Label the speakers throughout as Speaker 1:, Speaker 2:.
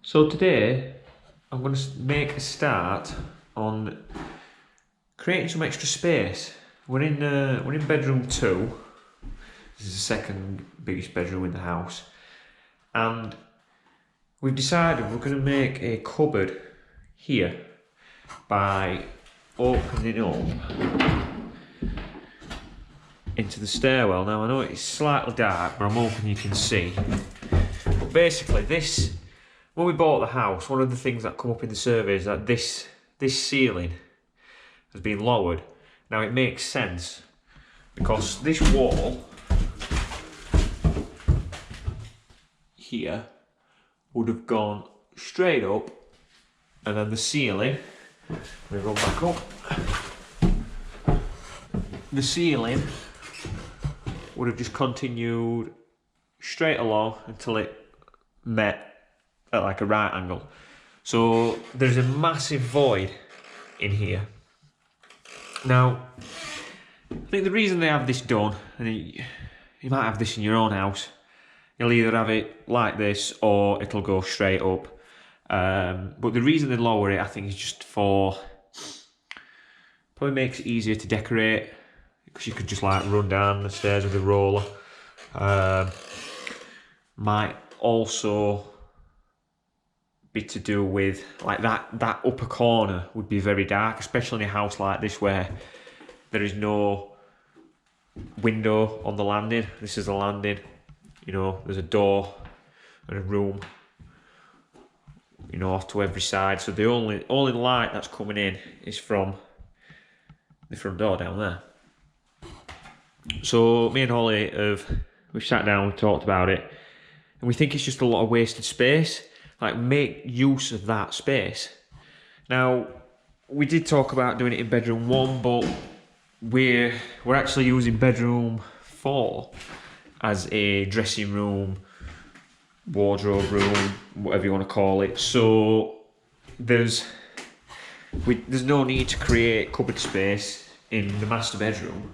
Speaker 1: So today I'm going to make a start on creating some extra space. We're in bedroom 2. This is the second biggest bedroom in the house, and we've decided we're going to make a cupboard here by opening up into the stairwell. Now I know it's slightly dark, but I'm hoping you can see. But basically, when we bought the house, one of the things that come up in the survey is that this ceiling has been lowered. Now it makes sense because this wall here would have gone straight up, and then the ceiling, we go back up, the ceiling would have just continued straight along until it met at like a right angle. So there's a massive void in here. Now, I think the reason they have this done, and you might have this in your own house, you'll either have it like this or it'll go straight up. But the reason they lower it, I think, is just for, probably makes it easier to decorate, because you could just like run down the stairs with a roller. Might also be to do with like that upper corner would be very dark, especially in a house like this where there is no window on the landing. This is the landing, you know, there's a door and a room, you know, off to every side. So the only light that's coming in is from the front door down there. So me and Holly we've sat down, we've talked about it, and we think it's just a lot of wasted space. Like, make use of that space. Now, we did talk about doing it in bedroom 1, but we're actually using bedroom 4 as a dressing room, wardrobe room, whatever you want to call it. So there's no need to create cupboard space in the master bedroom,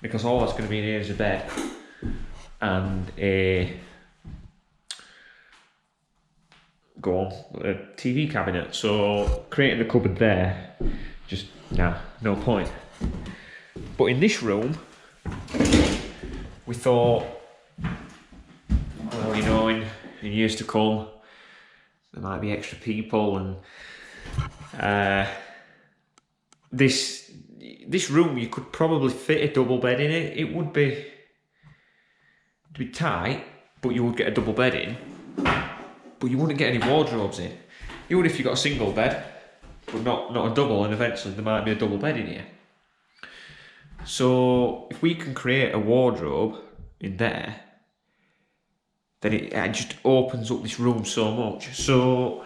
Speaker 1: because all that's going to be in here is a bed and a TV cabinet. So creating a cupboard there, just no point. But in this room, we thought, well, you know, in years to come, there might be extra people, and this room, you could probably fit a double bed in it. It would be tight, but you would get a double bed in. But you wouldn't get any wardrobes in. You would if you got a single bed, but not a double, and eventually there might be a double bed in here. So if we can create a wardrobe in there, then it just opens up this room so much. So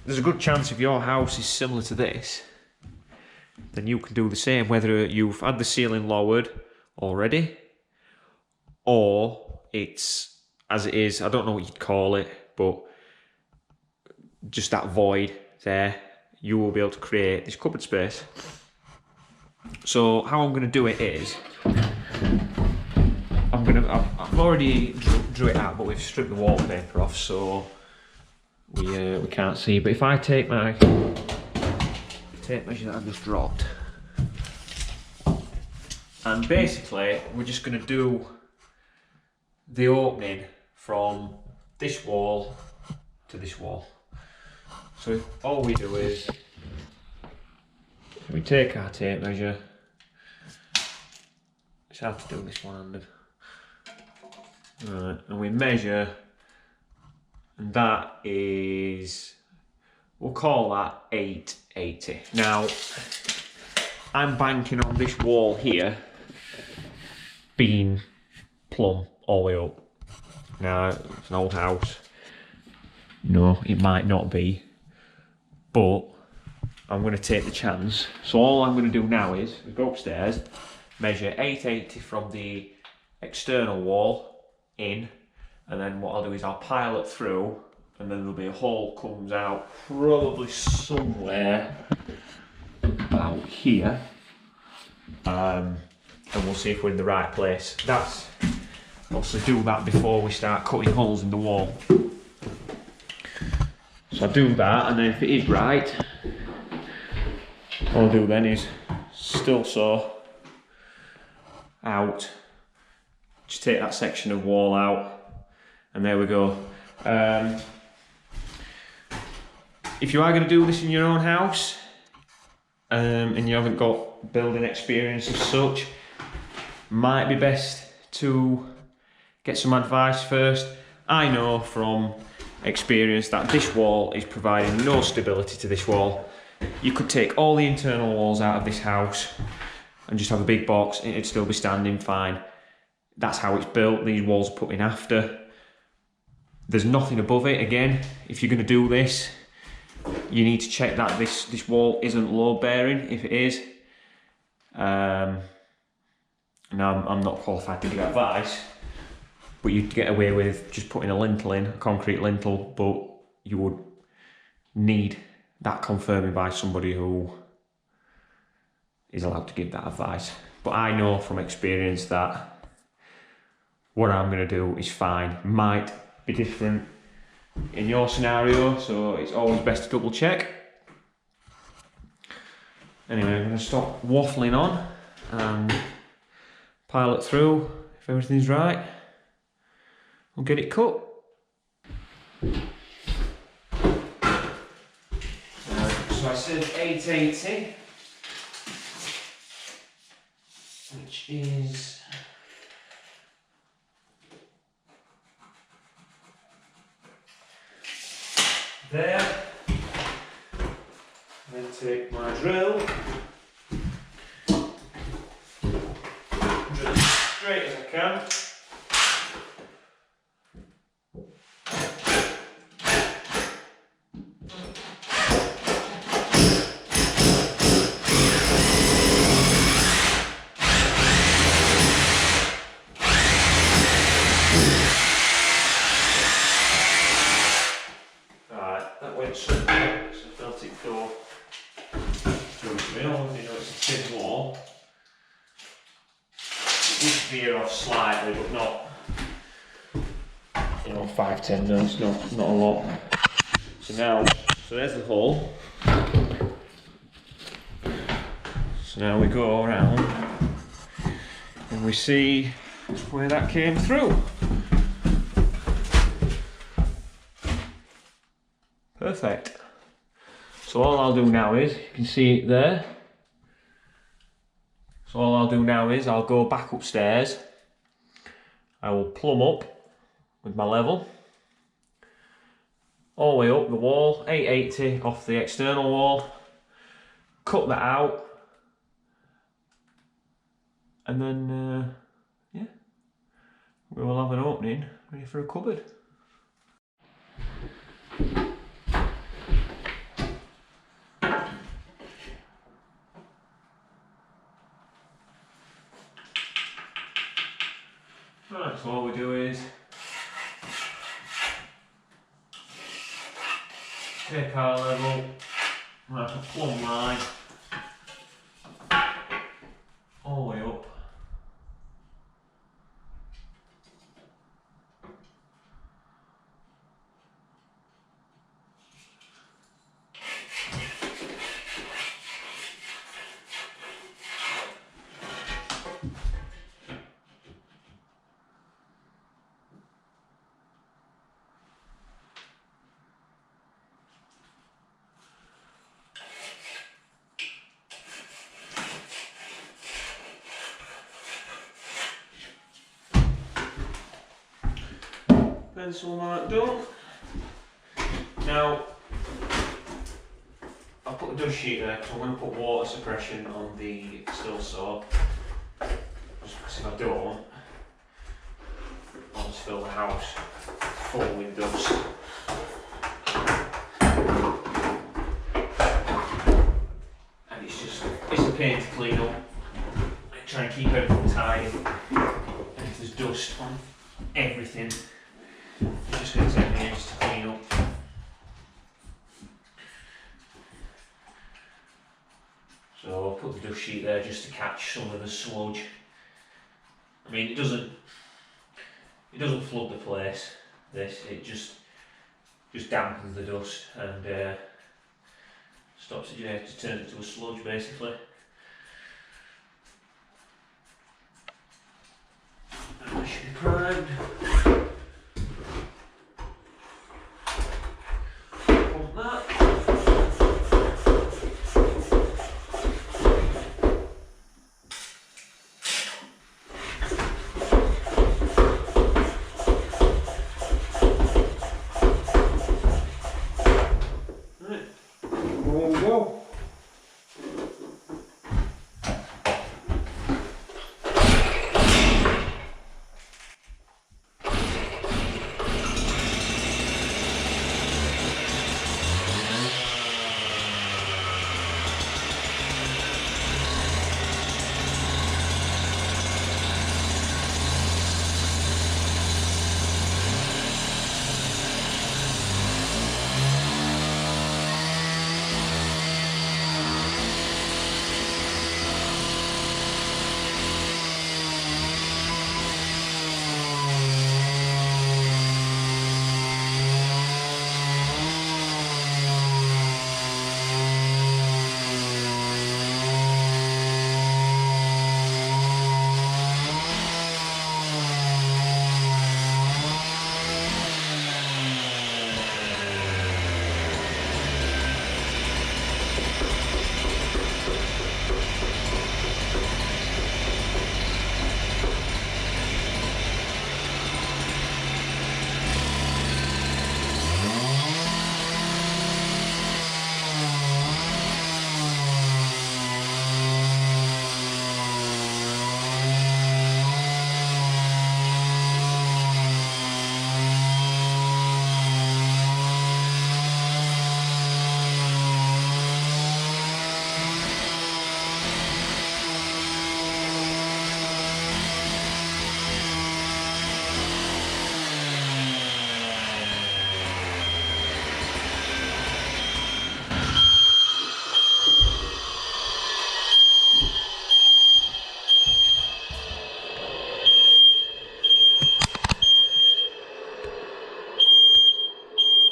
Speaker 1: there's a good chance if your house is similar to this, then you can do the same, whether you've had the ceiling lowered already, or it's as it is. I don't know what you'd call it, but just that void there, you will be able to create this cupboard space. So how I'm going to do it is, I've already drew it out, but we've stripped the wallpaper off, so we can't see. But if I take my tape measure that I've just dropped, and basically we're just going to do the opening from this wall to this wall. So all we do is we take our tape measure. It's hard to do this one-handed. Right, and we measure, and that is, we'll call that 880. Now, I'm banking on this wall here being plumb all the way up. Now, it's an old house. No, it might not be, but I'm going to take the chance. So all I'm going to do now is we go upstairs, measure 880 from the external wall in, and then what I'll do is I'll pile it through, and then there'll be a hole comes out probably somewhere about here, and we'll see if we're in the right place. Obviously do that before we start cutting holes in the wall. So I do that, and then if it is right, all I'll do then is still saw out, just take that section of wall out, and there we go. If you are going to do this in your own house, and you haven't got building experience as such, might be best to get some advice first. I know from experience that this wall is providing no stability to this wall. You could take all the internal walls out of this house and just have a big box, it'd still be standing fine. That's how it's built. These walls are put in after. There's nothing above it. Again, if you're going to do this, you need to check that this wall isn't load bearing. If it is, now I'm not qualified to give advice, but you'd get away with just putting a lintel in, a concrete lintel, but you would need that confirming by somebody who is allowed to give that advice. But I know from experience that what I'm going to do is fine. Might be different in your scenario, so it's always best to double check. Anyway, I'm going to stop waffling on and pile it through. If everything's right, we'll get it cut. So I said 880, which is there. Then take my drill, drill as straight as I can. Veer off slightly, but not, 5-10 mils, not a lot. So there's the hole. So now we go around and we see where that came through. Perfect. So all I'll do now is, you can see it there. So all I'll do now is I'll go back upstairs. I will plumb up with my level all the way up the wall, 880 off the external wall, cut that out, and then yeah, we will have an opening ready for a cupboard. Right, so all we do is take our level, like a plumb line, all the way up. Pencil mark done. Now, I'll put a dust sheet there because I'm going to put water suppression on the still saw. Just because if I don't, I'll just fill the house full with dust. And it's a pain to clean up. I try and keep everything tidy. And if there's dust on everything, it's just going to take me ages to clean up. So I'll put the dust sheet there just to catch some of the sludge. I mean, it doesn't flood the place, it just just dampens the dust and stops the generator, turns it to a sludge basically. And that should be primed. Pump that.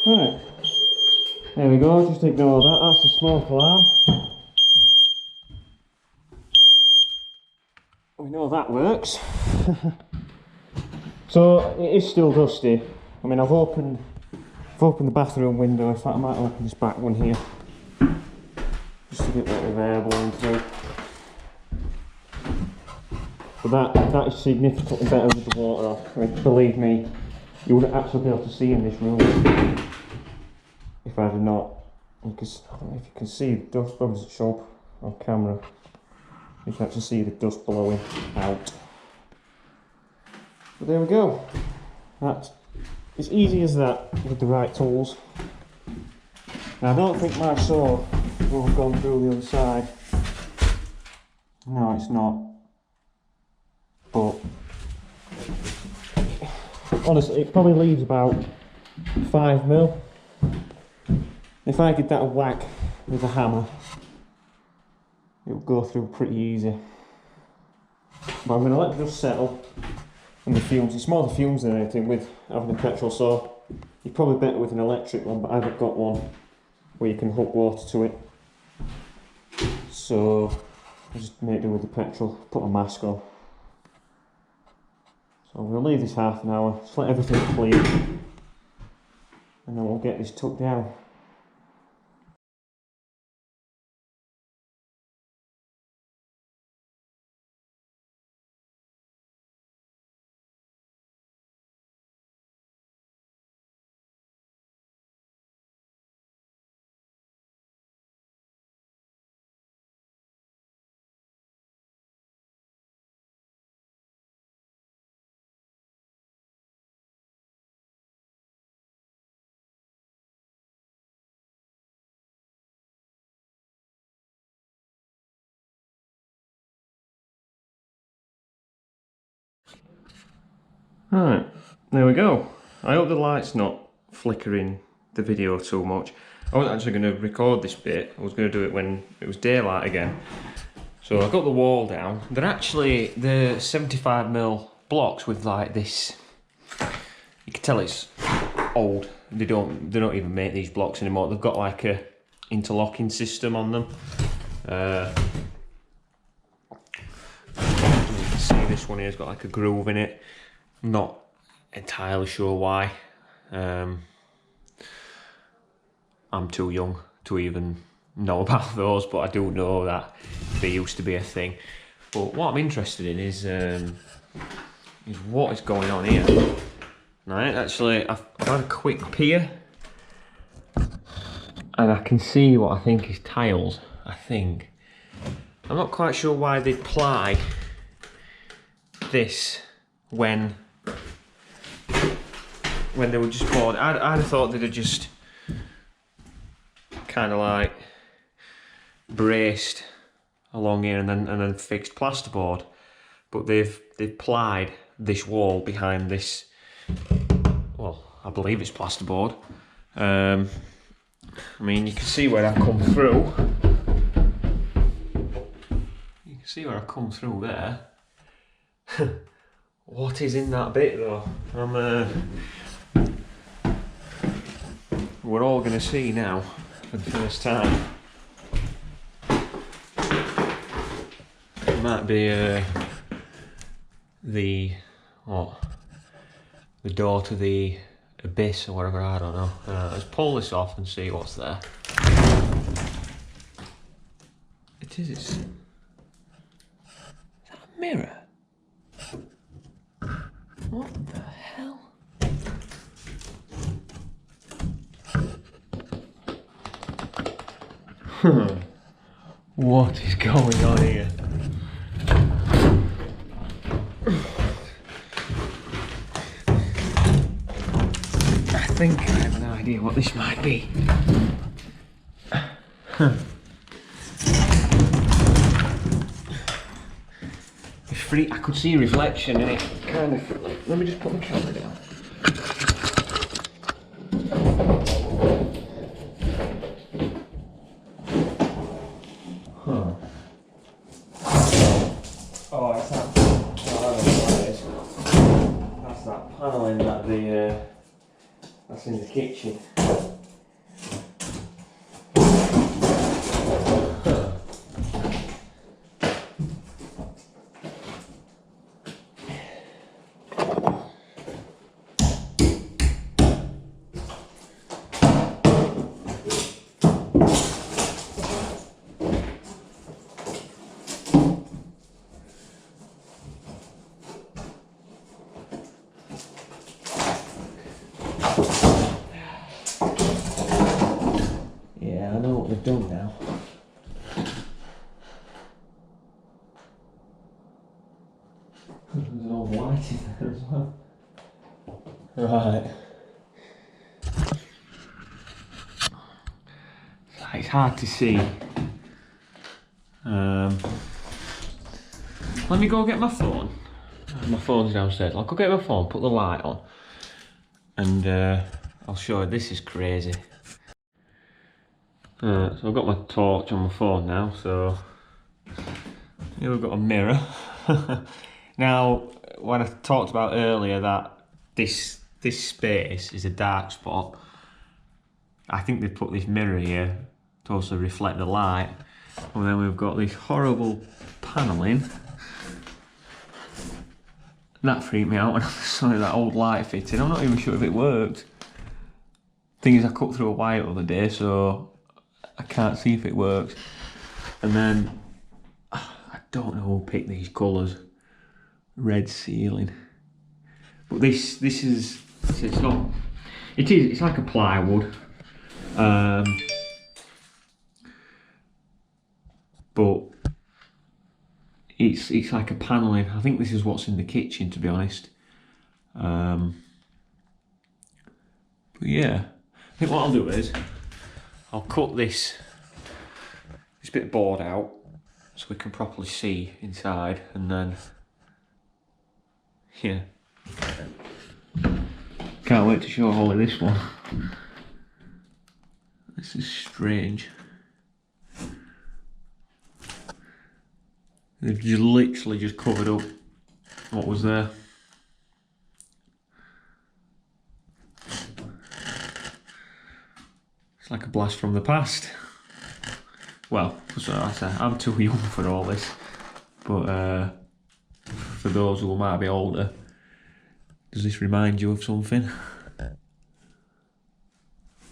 Speaker 1: Right, there we go, just ignore that, that's the smoke alarm. We know that works. So it is still dusty. I mean, I've opened the bathroom window. In fact, I might open this back one here, just to get a bit of air blowing through. But that is significantly better with the water off. I mean, believe me, you wouldn't actually be able to see in this room if I had not. Because I don't know if you can see the dust, probably doesn't show up on camera. You can actually see the dust blowing out. But there we go. That's as easy as that with the right tools. Now, I don't think my saw will have gone through the other side. No, it's not. But honestly, it probably leaves about 5mm. If I did that a whack with a hammer, it will go through pretty easy. But I'm going to let it just settle. And the fumes, it's more the fumes than anything with having a petrol saw. You're probably better with an electric one, but I haven't got one where you can hook water to it. So I just make do with the petrol, put a mask on. So we'll leave this half an hour, just let everything clean, and then we'll get this tucked down. Right, there we go. I hope the light's not flickering the video too much. I wasn't actually going to record this bit. I was going to do it when it was daylight again. So I got the wall down. They're actually the 75mm blocks with like this. You can tell it's old. They don't even make these blocks anymore. They've got like a interlocking system on them. You can see this one here's got like a groove in it. I'm not entirely sure why. I'm too young to even know about those, but I do know that they used to be a thing. But what I'm interested in is what is going on here. Right, actually, I've had a quick peer, and I can see what I think is tiles. I think. I'm not quite sure why they ply this when they were just bored. I'd have thought they'd have just kind of like braced along here and then fixed plasterboard, but they've plied this wall behind this. Well, I believe it's plasterboard. I mean, you can see where I've come through. You can see where I've come through there. What is in that bit though? We're all going to see now for the first time. It might be the door to the abyss or whatever, I don't know. Let's pull this off and see what's there. Is that a mirror? What the hell? What is going on here? I think I have an idea what this might be. It's free. I could see a reflection in it. Kind of. Let me just put the camera down. Oh, it's that. That's that panelling that that's in the kitchen. Yeah, I know what they've done now. There's an old light in there as well. Right. It's hard to see. Let me go get my phone. My phone's downstairs. I'll go get my phone, put the light on, and I'll show you. This is crazy. So I've got my torch on my phone now, so here we've got a mirror. Now, when I talked about earlier that this space is a dark spot, I think they put this mirror here to also reflect the light. And then we've got this horrible panelling. That freaked me out when I saw that old light fitting. I'm not even sure if it worked. Thing is, I cut through a wire the other day, so I can't see if it works. And then I don't know who picked these colours. Red ceiling. But this is, it's not, it's like a plywood. But it's like a panelling. I think this is what's in the kitchen, to be honest. But yeah, I think what I'll do is I'll cut this bit of board out so we can properly see inside, and then yeah, can't wait to show Holly this one. This is strange. They've just literally just covered up what was there. It's like a blast from the past. Well, I'm too young for all this, but for those who might be older, does this remind you of something?